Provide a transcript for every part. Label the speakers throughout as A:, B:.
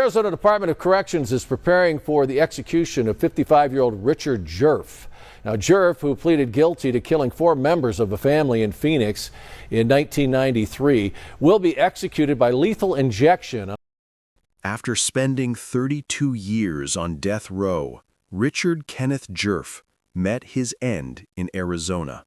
A: Arizona Department of Corrections is preparing for the execution of 55-year-old Richard Djerf. Now, Djerf, who pleaded guilty to killing 4 members of a family in Phoenix in 1993, will be executed by lethal injection.
B: After spending 32 years on death row, Richard Kenneth Djerf met his end in Arizona.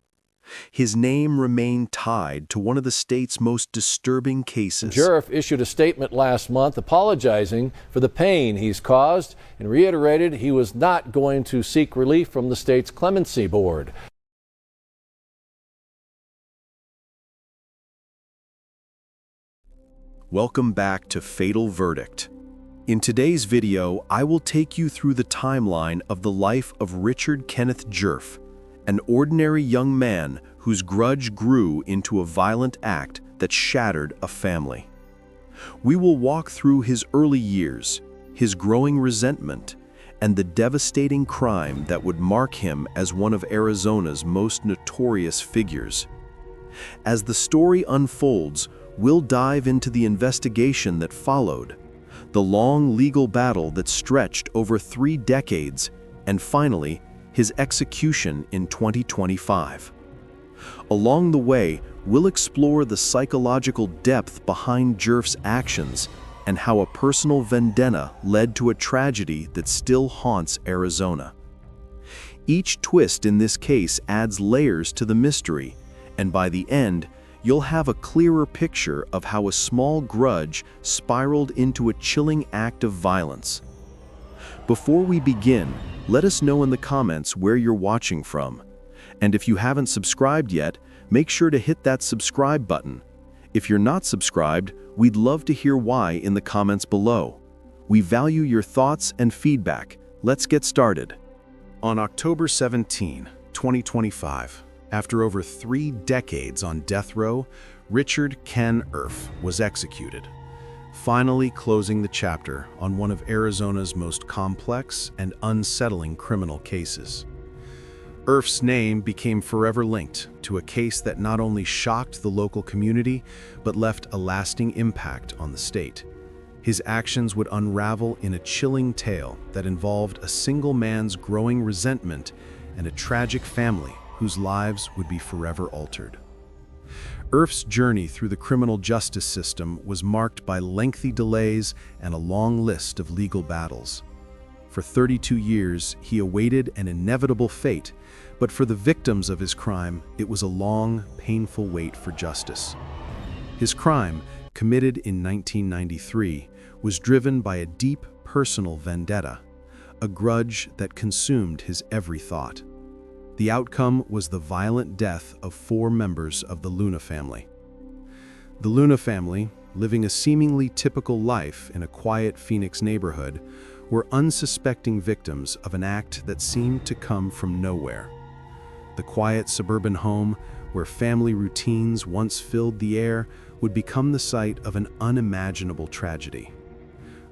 B: His name remained tied to one of the state's most disturbing cases.
A: Djerf issued a statement last month apologizing for the pain he's caused and reiterated he was not going to seek relief from the state's clemency board.
B: Welcome back to Fatal Verdict. In today's video, I will take you through the timeline of the life of Richard Kenneth Djerf, an ordinary young man whose grudge grew into a violent act that shattered a family. We will walk through his early years, his growing resentment, and the devastating crime that would mark him as one of Arizona's most notorious figures. As the story unfolds, we'll dive into the investigation that followed, the long legal battle that stretched over 3 decades, and finally, his execution in 2025. Along the way, we'll explore the psychological depth behind Djerf's actions and how a personal vendetta led to a tragedy that still haunts Arizona. Each twist in this case adds layers to the mystery, and by the end, you'll have a clearer picture of how a small grudge spiraled into a chilling act of violence. Before we begin, let us know in the comments where you're watching from. And if you haven't subscribed yet, make sure to hit that subscribe button. If you're not subscribed, we'd love to hear why in the comments below. We value your thoughts and feedback. Let's get started. On October 17, 2025, after over 3 decades on death row, Richard Ken Djerf was executed, finally closing the chapter on one of Arizona's most complex and unsettling criminal cases. Djerf's name became forever linked to a case that not only shocked the local community, but left a lasting impact on the state. His actions would unravel in a chilling tale that involved a single man's growing resentment and a tragic family whose lives would be forever altered. Djerf's journey through the criminal justice system was marked by lengthy delays and a long list of legal battles. For 32 years, he awaited an inevitable fate, but for the victims of his crime, it was a long, painful wait for justice. His crime, committed in 1993, was driven by a deep personal vendetta, a grudge that consumed his every thought. The outcome was the violent death of 4 members of the Luna family. The Luna family, living a seemingly typical life in a quiet Phoenix neighborhood, were unsuspecting victims of an act that seemed to come from nowhere. The quiet suburban home, where family routines once filled the air, would become the site of an unimaginable tragedy.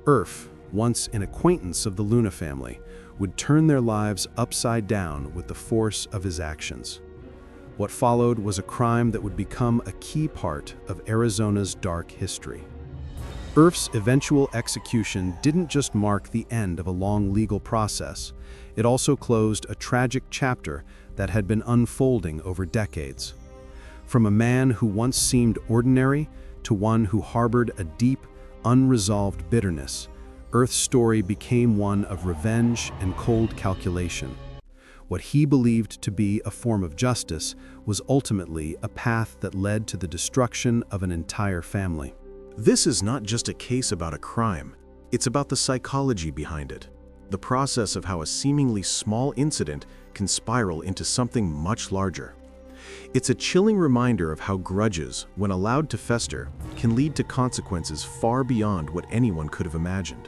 B: Djerf, once an acquaintance of the Luna family, would turn their lives upside down with the force of his actions. What followed was a crime that would become a key part of Arizona's dark history. Djerf's eventual execution didn't just mark the end of a long legal process, it also closed a tragic chapter that had been unfolding over decades. From a man who once seemed ordinary to one who harbored a deep, unresolved bitterness, Djerf's story became one of revenge and cold calculation. What he believed to be a form of justice was ultimately a path that led to the destruction of an entire family.
C: This is not just a case about a crime, it's about the psychology behind it. The process of how a seemingly small incident can spiral into something much larger. It's a chilling reminder of how grudges, when allowed to fester, can lead to consequences far beyond what anyone could have imagined.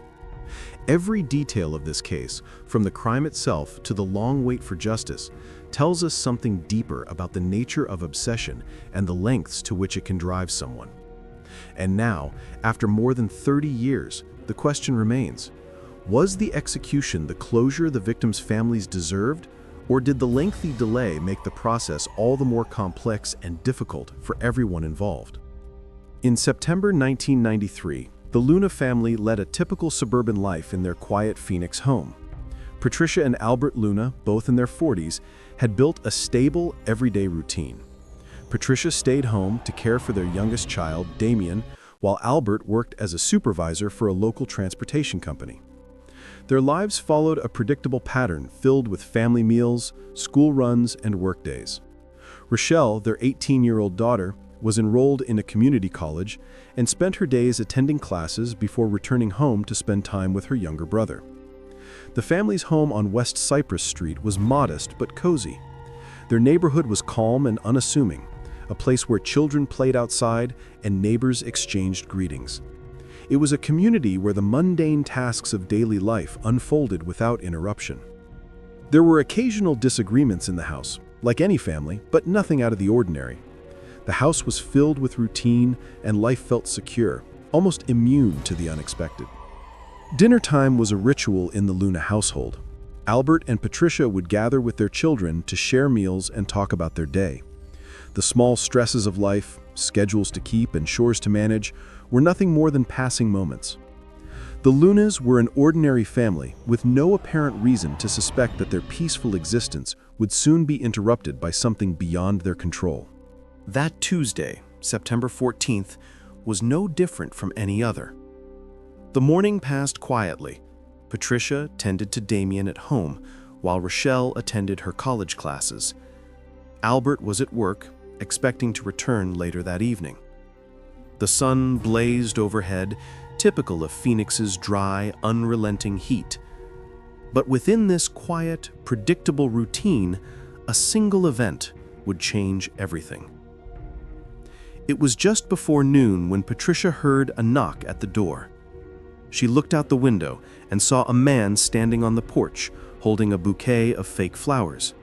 C: Every detail of this case, from the crime itself to the long wait for justice, tells us something deeper about the nature of obsession and the lengths to which it can drive someone. And now, after more than 30 years, the question remains, was the execution the closure the victims' families deserved, or did the lengthy delay make the process all the more complex and difficult for everyone involved? In September 1993, The Luna family led a typical suburban life in their quiet Phoenix home. Patricia and Albert Luna, both in their 40s, had built a stable, everyday routine. Patricia stayed home to care for their youngest child, Damien, while Albert worked as a supervisor for a local transportation company. Their lives followed a predictable pattern filled with family meals, school runs, and workdays. Rochelle, their 18-year-old daughter, was enrolled in a community college and spent her days attending classes before returning home to spend time with her younger brother. The family's home on West Cypress Street was modest but cozy. Their neighborhood was calm and unassuming, a place where children played outside and neighbors exchanged greetings. It was a community where the mundane tasks of daily life unfolded without interruption. There were occasional disagreements in the house, like any family, but nothing out of the ordinary. The house was filled with routine and life felt secure, almost immune to the unexpected. Dinner time was a ritual in the Luna household. Albert and Patricia would gather with their children to share meals and talk about their day. The small stresses of life, schedules to keep and chores to manage, were nothing more than passing moments. The Lunas were an ordinary family with no apparent reason to suspect that their peaceful existence would soon be interrupted by something beyond their control.
B: That Tuesday, September 14th, was no different from any other. The morning passed quietly. Patricia tended to Damien at home, while Rochelle attended her college classes. Albert was at work, expecting to return later that evening. The sun blazed overhead, typical of Phoenix's dry, unrelenting heat. But within this quiet, predictable routine, a single event would change everything. It was just before noon when Patricia heard a knock at the door. She looked out the window and saw a man standing on the porch, holding a bouquet of fake flowers.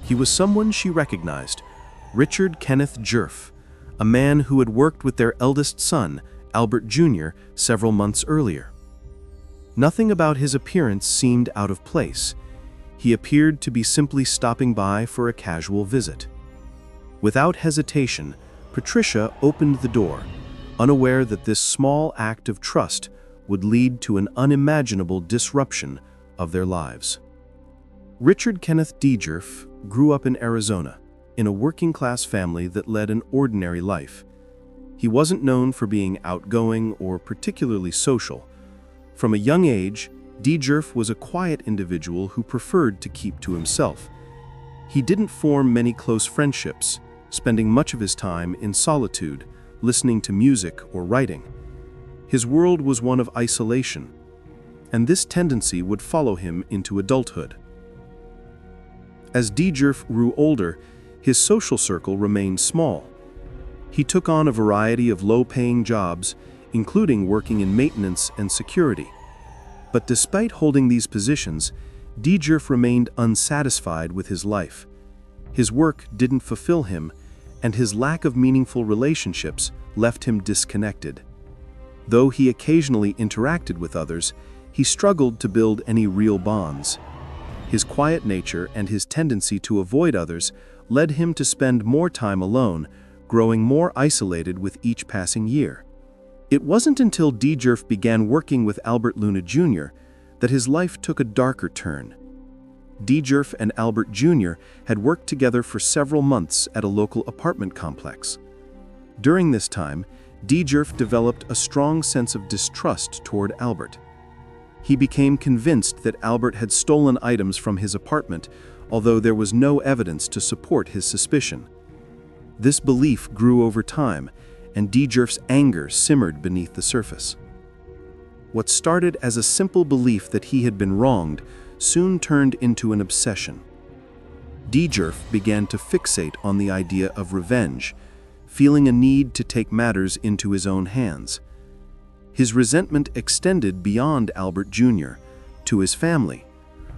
B: He was someone she recognized, Richard Kenneth Djerf, a man who had worked with their eldest son, Albert Jr., several months earlier. Nothing about his appearance seemed out of place. He appeared to be simply stopping by for a casual visit. Without hesitation, Patricia opened the door, unaware that this small act of trust would lead to an unimaginable disruption of their lives. Richard Kenneth Djerf grew up in Arizona, in a working-class family that led an ordinary life. He wasn't known for being outgoing or particularly social. From a young age, Djerf was a quiet individual who preferred to keep to himself. He didn't form many close friendships, spending much of his time in solitude, listening to music or writing. His world was one of isolation, and this tendency would follow him into adulthood. As Djerf grew older, his social circle remained small. He took on a variety of low-paying jobs, including working in maintenance and security. But despite holding these positions, Djerf remained unsatisfied with his life. His work didn't fulfill him, and his lack of meaningful relationships left him disconnected. Though he occasionally interacted with others, he struggled to build any real bonds. His quiet nature and his tendency to avoid others led him to spend more time alone, growing more isolated with each passing year. It wasn't until Djerf began working with Albert Luna Jr. that his life took a darker turn. Djerf and Albert Jr. had worked together for several months at a local apartment complex. During this time, Djerf developed a strong sense of distrust toward Albert. He became convinced that Albert had stolen items from his apartment, although there was no evidence to support his suspicion. This belief grew over time, and Djerf's anger simmered beneath the surface. What started as a simple belief that he had been wronged soon turned into an obsession. Djerf began to fixate on the idea of revenge, feeling a need to take matters into his own hands. His resentment extended beyond Albert Jr. to his family,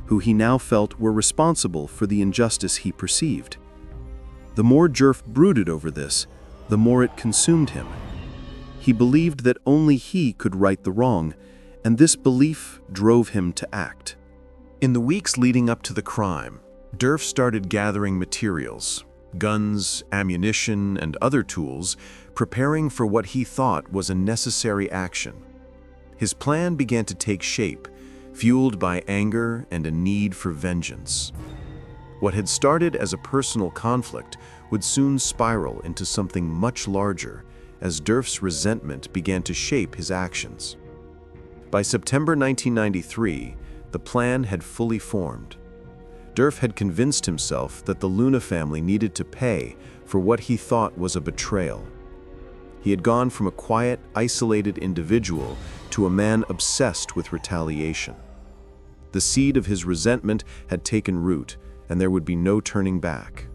B: who he now felt were responsible for the injustice he perceived. The more Djerf brooded over this, the more it consumed him. He believed that only he could right the wrong, and this belief drove him to act.
C: In the weeks leading up to the crime, Djerf started gathering materials, guns, ammunition, and other tools, preparing for what he thought was a necessary action. His plan began to take shape, fueled by anger and a need for vengeance. What had started as a personal conflict would soon spiral into something much larger as Djerf's resentment began to shape his actions. By September 1993, the plan had fully formed. Djerf had convinced himself that the Luna family needed to pay for what he thought was a betrayal. He had gone from a quiet, isolated individual to a man obsessed with retaliation. The seed of his resentment had taken root, and there would be no turning back.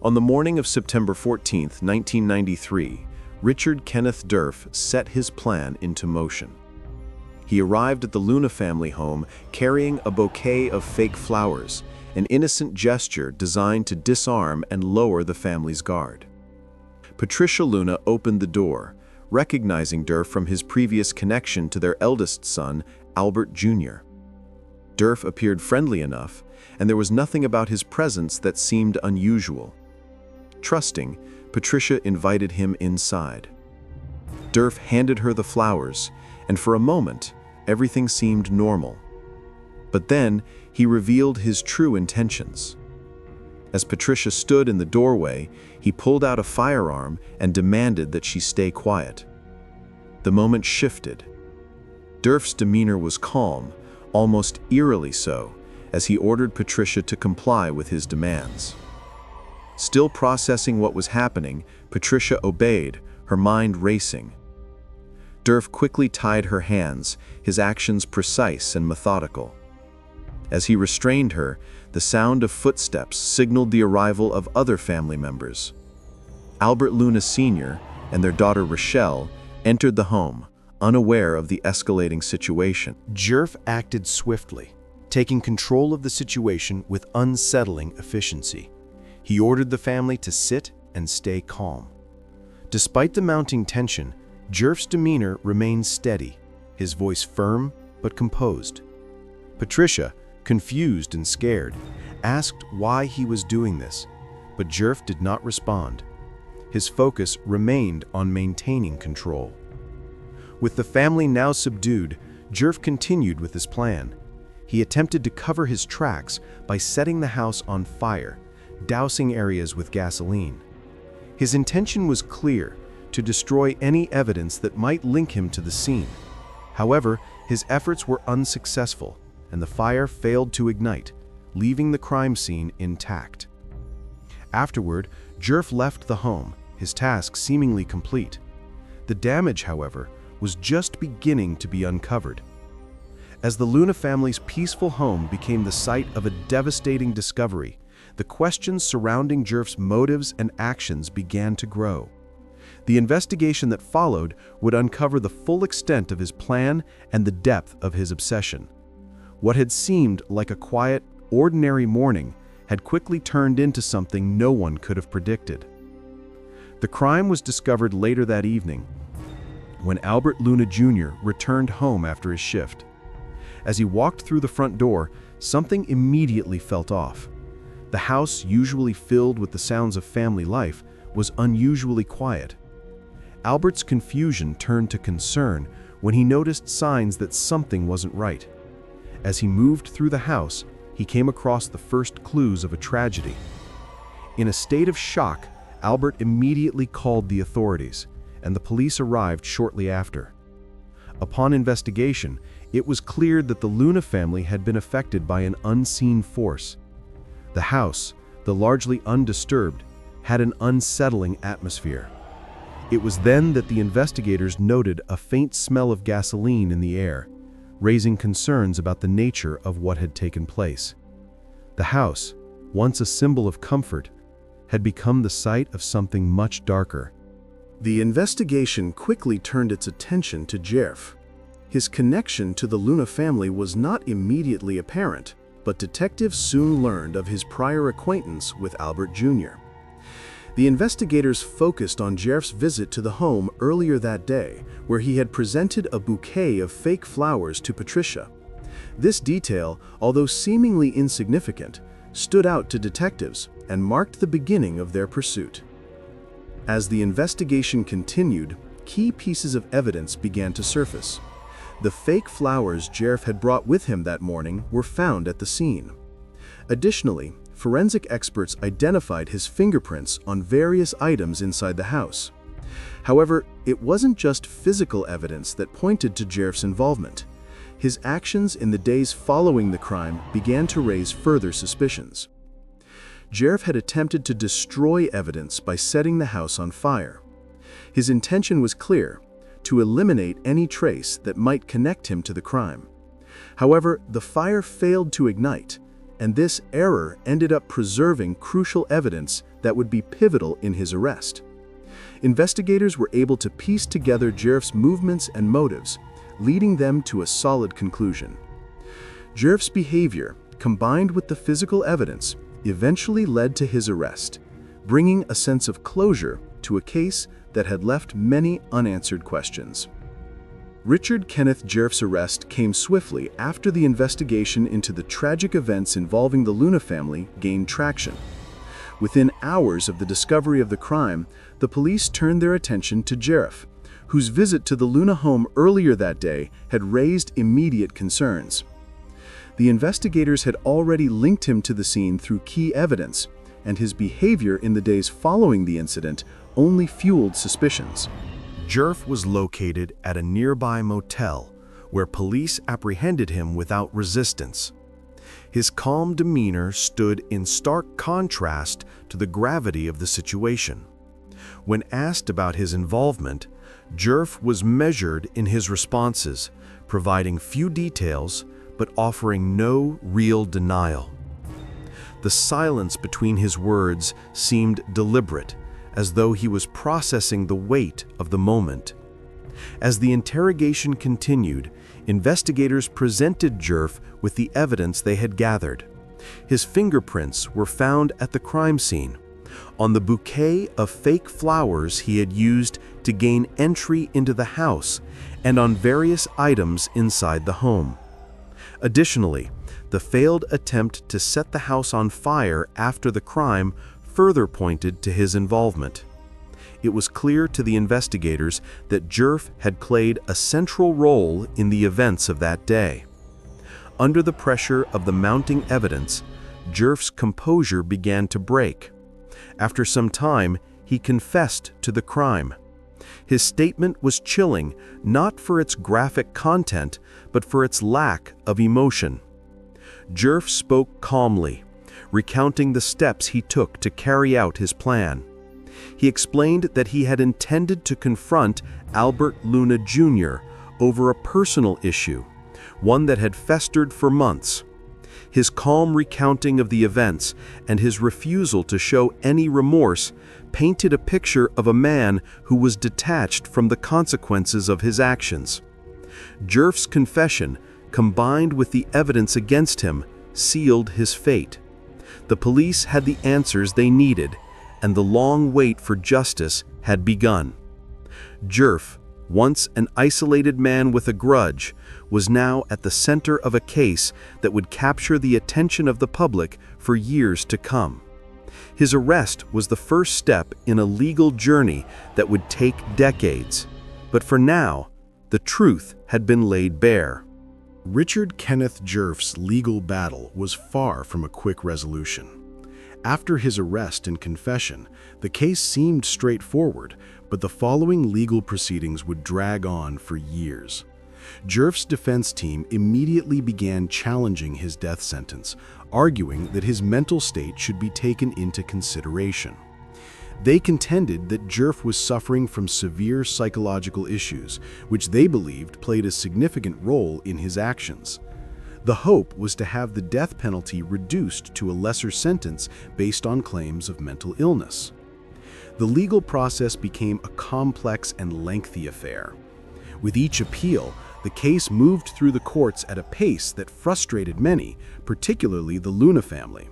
C: On the morning of September 14, 1993, Richard Kenneth Djerf set his plan into motion. He arrived at the Luna family home carrying a bouquet of fake flowers, an innocent gesture designed to disarm and lower the family's guard. Patricia Luna opened the door, recognizing Djerf from his previous connection to their eldest son, Albert Jr. Djerf appeared friendly enough, and there was nothing about his presence that seemed unusual. Trusting, Patricia invited him inside. Djerf handed her the flowers, and for a moment, everything seemed normal. But then, he revealed his true intentions. As Patricia stood in the doorway, he pulled out a firearm and demanded that she stay quiet. The moment shifted. Djerf's demeanor was calm, almost eerily so, as he ordered Patricia to comply with his demands. Still processing what was happening, Patricia obeyed, her mind racing. Djerf quickly tied her hands, his actions precise and methodical. As he restrained her, the sound of footsteps signaled the arrival of other family members. Albert Luna Sr. and their daughter Rochelle entered the home, unaware of the escalating situation.
D: Djerf acted swiftly, taking control of the situation with unsettling efficiency. He ordered the family to sit and stay calm. Despite the mounting tension, Djerf's demeanor remained steady, his voice firm but composed. Patricia, confused and scared, asked why he was doing this, but Djerf did not respond. His focus remained on maintaining control. With the family now subdued, Djerf continued with his plan. He attempted to cover his tracks by setting the house on fire, dousing areas with gasoline. His intention was clear: to destroy any evidence that might link him to the scene. However, his efforts were unsuccessful, and the fire failed to ignite, leaving the crime scene intact. Afterward, Djerf left the home, his task seemingly complete. The damage, however, was just beginning to be uncovered. As the Luna family's peaceful home became the site of a devastating discovery, the questions surrounding Djerf's motives and actions began to grow. The investigation that followed would uncover the full extent of his plan and the depth of his obsession. What had seemed like a quiet, ordinary morning had quickly turned into something no one could have predicted. The crime was discovered later that evening, when Albert Luna Jr. returned home after his shift. As he walked through the front door, something immediately felt off. The house, usually filled with the sounds of family life, was unusually quiet. Albert's confusion turned to concern when he noticed signs that something wasn't right. As he moved through the house, he came across the first clues of a tragedy. In a state of shock, Albert immediately called the authorities, and the police arrived shortly after. Upon investigation, it was clear that the Luna family had been affected by an unseen force. The house, though largely undisturbed, had an unsettling atmosphere. It was then that the investigators noted a faint smell of gasoline in the air, raising concerns about the nature of what had taken place. The house, once a symbol of comfort, had become the site of something much darker.
C: The investigation quickly turned its attention to Djerf. His connection to the Luna family was not immediately apparent, but detectives soon learned of his prior acquaintance with Albert Jr. The investigators focused on Djerf's visit to the home earlier that day, where he had presented a bouquet of fake flowers to Patricia. This detail, although seemingly insignificant, stood out to detectives and marked the beginning of their pursuit. As the investigation continued, key pieces of evidence began to surface. The fake flowers Djerf had brought with him that morning were found at the scene. Additionally, forensic experts identified his fingerprints on various items inside the house. However, it wasn't just physical evidence that pointed to Djerf's involvement. His actions in the days following the crime began to raise further suspicions. Djerf had attempted to destroy evidence by setting the house on fire. His intention was clear: to eliminate any trace that might connect him to the crime. However, the fire failed to ignite, and this error ended up preserving crucial evidence that would be pivotal in his arrest. Investigators were able to piece together Djerf's movements and motives, leading them to a solid conclusion. Djerf's behavior, combined with the physical evidence, eventually led to his arrest, bringing a sense of closure to a case that had left many unanswered questions. Richard Kenneth Djerf's arrest came swiftly after the investigation into the tragic events involving the Luna family gained traction. Within hours of the discovery of the crime, the police turned their attention to Djerf, whose visit to the Luna home earlier that day had raised immediate concerns. The investigators had already linked him to the scene through key evidence, and his behavior in the days following the incident only fueled suspicions.
D: Djerf was located at a nearby motel where police apprehended him without resistance. His calm demeanor stood in stark contrast to the gravity of the situation. When asked about his involvement, Djerf was measured in his responses, providing few details but offering no real denial. The silence between his words seemed deliberate, as though he was processing the weight of the moment. As the interrogation continued, investigators presented Djerf with the evidence they had gathered. His fingerprints were found at the crime scene, on the bouquet of fake flowers he had used to gain entry into the house, and on various items inside the home. Additionally, the failed attempt to set the house on fire after the crime further pointed to his involvement. It was clear to the investigators that Djerf had played a central role in the events of that day. Under the pressure of the mounting evidence, Djerf's composure began to break. After some time, he confessed to the crime. His statement was chilling, not for its graphic content, but for its lack of emotion. Djerf spoke calmly, recounting the steps he took to carry out his plan. He explained that he had intended to confront Albert Luna Jr. over a personal issue, one that had festered for months. His calm recounting of the events and his refusal to show any remorse painted a picture of a man who was detached from the consequences of his actions. Djerf's confession, combined with the evidence against him, sealed his fate. The police had the answers they needed, and the long wait for justice had begun. Djerf, once an isolated man with a grudge, was now at the center of a case that would capture the attention of the public for years to come. His arrest was the first step in a legal journey that would take decades. But for now, the truth had been laid bare.
C: Richard Kenneth Djerf's legal battle was far from a quick resolution. After his arrest and confession, the case seemed straightforward, but the following legal proceedings would drag on for years. Djerf's defense team immediately began challenging his death sentence, arguing that his mental state should be taken into consideration. They contended that Djerf was suffering from severe psychological issues, which they believed played a significant role in his actions. The hope was to have the death penalty reduced to a lesser sentence based on claims of mental illness. The legal process became a complex and lengthy affair. With each appeal, the case moved through the courts at a pace that frustrated many, particularly the Luna family.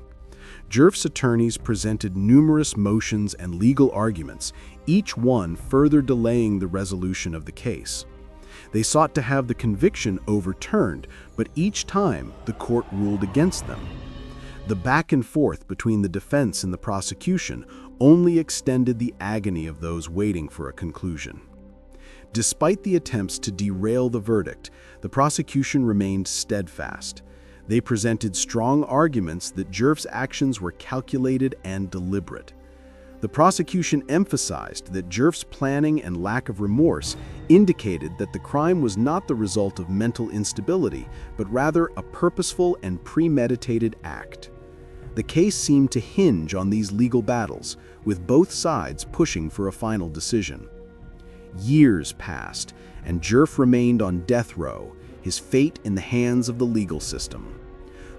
C: Djerf's attorneys presented numerous motions and legal arguments, each one further delaying the resolution of the case. They sought to have the conviction overturned, but each time the court ruled against them. The back and forth between the defense and the prosecution only extended the agony of those waiting for a conclusion. Despite the attempts to derail the verdict, the prosecution remained steadfast. They presented strong arguments that Djerf's actions were calculated and deliberate. The prosecution emphasized that Djerf's planning and lack of remorse indicated that the crime was not the result of mental instability, but rather a purposeful and premeditated act. The case seemed to hinge on these legal battles, with both sides pushing for a final decision. Years passed, and Djerf remained on death row, his fate in the hands of the legal system.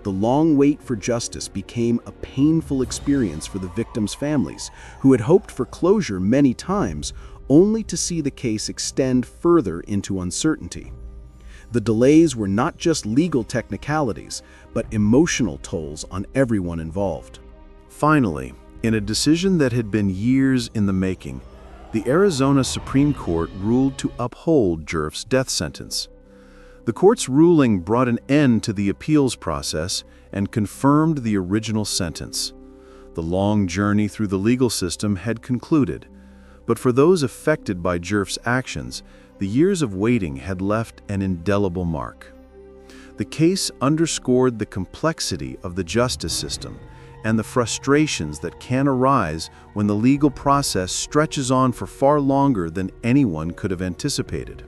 C: The long wait for justice became a painful experience for the victims' families, who had hoped for closure many times, only to see the case extend further into uncertainty. The delays were not just legal technicalities, but emotional tolls on everyone involved.
B: Finally, in a decision that had been years in the making, the Arizona Supreme Court ruled to uphold Djerf's death sentence. The court's ruling brought an end to the appeals process and confirmed the original sentence. The long journey through the legal system had concluded, but for those affected by Djerf's actions, the years of waiting had left an indelible mark. The case underscored the complexity of the justice system and the frustrations that can arise when the legal process stretches on for far longer than anyone could have anticipated.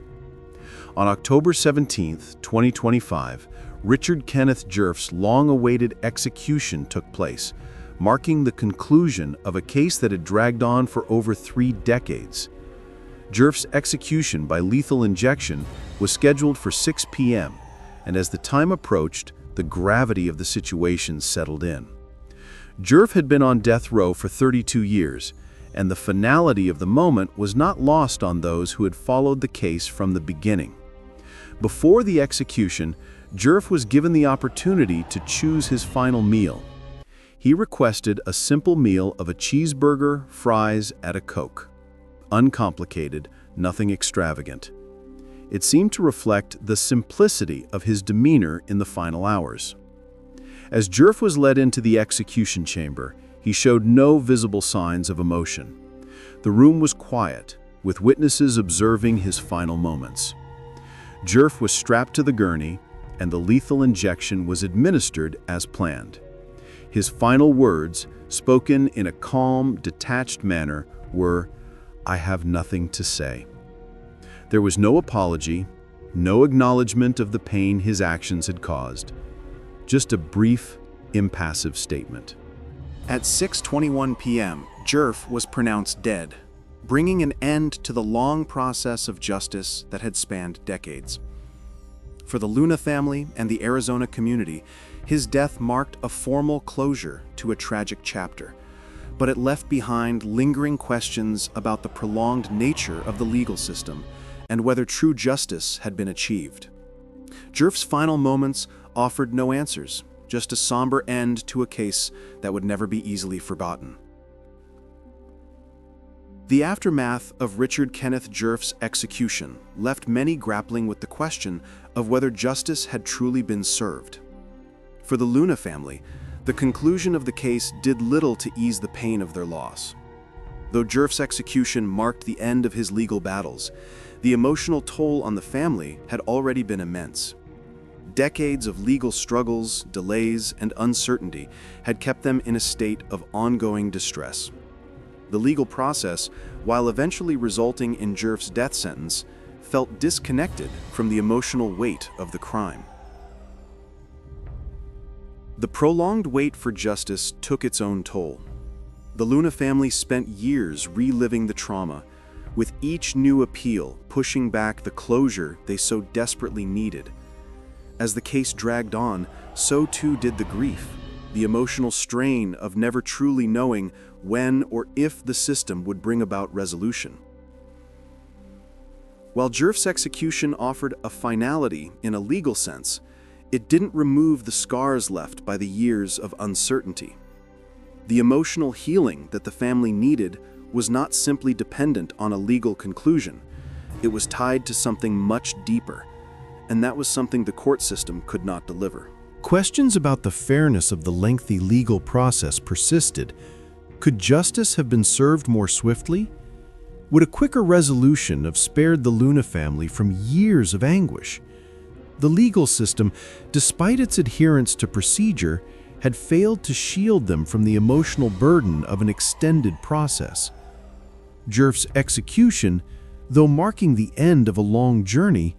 B: On October 17, 2025, Richard Kenneth Djerf's long-awaited execution took place, marking the conclusion of a case that had dragged on for over 3 decades. Djerf's execution by lethal injection was scheduled for 6 p.m., and as the time approached, the gravity of the situation settled in. Djerf had been on death row for 32 years, and the finality of the moment was not lost on those who had followed the case from the beginning. Before the execution, Djerf was given the opportunity to choose his final meal. He requested a simple meal of a cheeseburger, fries, and a Coke. Uncomplicated, nothing extravagant. It seemed to reflect the simplicity of his demeanor in the final hours. As Djerf was led into the execution chamber, he showed no visible signs of emotion. The room was quiet, with witnesses observing his final moments. Djerf was strapped to the gurney, and the lethal injection was administered as planned. His final words, spoken in a calm, detached manner, were, "I have nothing to say." There was no apology, no acknowledgement of the pain his actions had caused, just a brief, impassive statement.
C: At 6:21 p.m., Djerf was pronounced dead, bringing an end to the long process of justice that had spanned decades. For the Luna family and the Arizona community, his death marked a formal closure to a tragic chapter, but it left behind lingering questions about the prolonged nature of the legal system and whether true justice had been achieved. Djerf's final moments offered no answers, just a somber end to a case that would never be easily forgotten. The aftermath of Richard Kenneth Djerf's execution left many grappling with the question of whether justice had truly been served. For the Luna family, the conclusion of the case did little to ease the pain of their loss. Though Djerf's execution marked the end of his legal battles, the emotional toll on the family had already been immense. Decades of legal struggles, delays, and uncertainty had kept them in a state of ongoing distress. The legal process, while eventually resulting in Djerf's death sentence, felt disconnected from the emotional weight of the crime. The prolonged wait for justice took its own toll. The Luna family spent years reliving the trauma, with each new appeal pushing back the closure they so desperately needed. As the case dragged on, so too did the grief, the emotional strain of never truly knowing when or if the system would bring about resolution. While Djerf's execution offered a finality in a legal sense, it didn't remove the scars left by the years of uncertainty. The emotional healing that the family needed was not simply dependent on a legal conclusion. It was tied to something much deeper, and that was something the court system could not deliver.
D: Questions about the fairness of the lengthy legal process persisted. Could justice have been served more swiftly?
C: Would a quicker resolution have spared the Luna family from years of anguish? The legal system, despite its adherence to procedure, had failed to shield them from the emotional burden of an extended process. Djerf's execution, though marking the end of a long journey,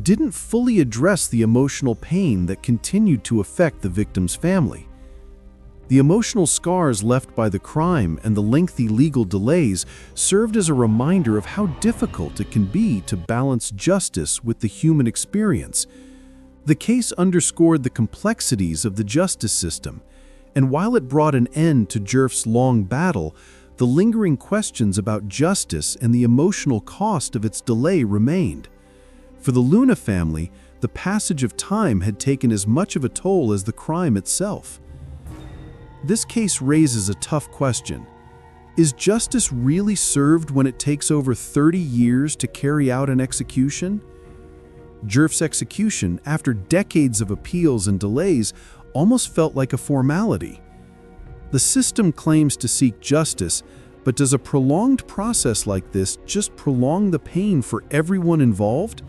C: didn't fully address the emotional pain that continued to affect the victim's family. The emotional scars left by the crime and the lengthy legal delays served as a reminder of how difficult it can be to balance justice with the human experience. The case underscored the complexities of the justice system, and while it brought an end to Djerf's long battle, the lingering questions about justice and the emotional cost of its delay remained. For the Luna family, the passage of time had taken as much of a toll as the crime itself. This case raises a tough question. Is justice really served when it takes over 30 years to carry out an execution? Djerf's execution, after decades of appeals and delays, almost felt like a formality. The system claims to seek justice, but does a prolonged process like this just prolong the pain for everyone involved?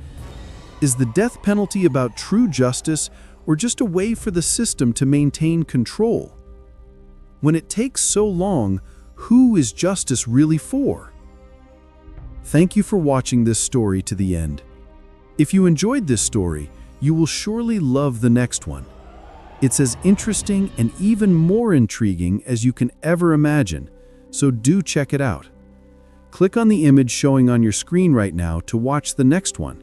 C: Is the death penalty about true justice, or just a way for the system to maintain control? When it takes so long, who is justice really for? Thank you for watching this story to the end. If you enjoyed this story, you will surely love the next one. It's as interesting and even more intriguing as you can ever imagine, so do check it out. Click on the image showing on your screen right now to watch the next one.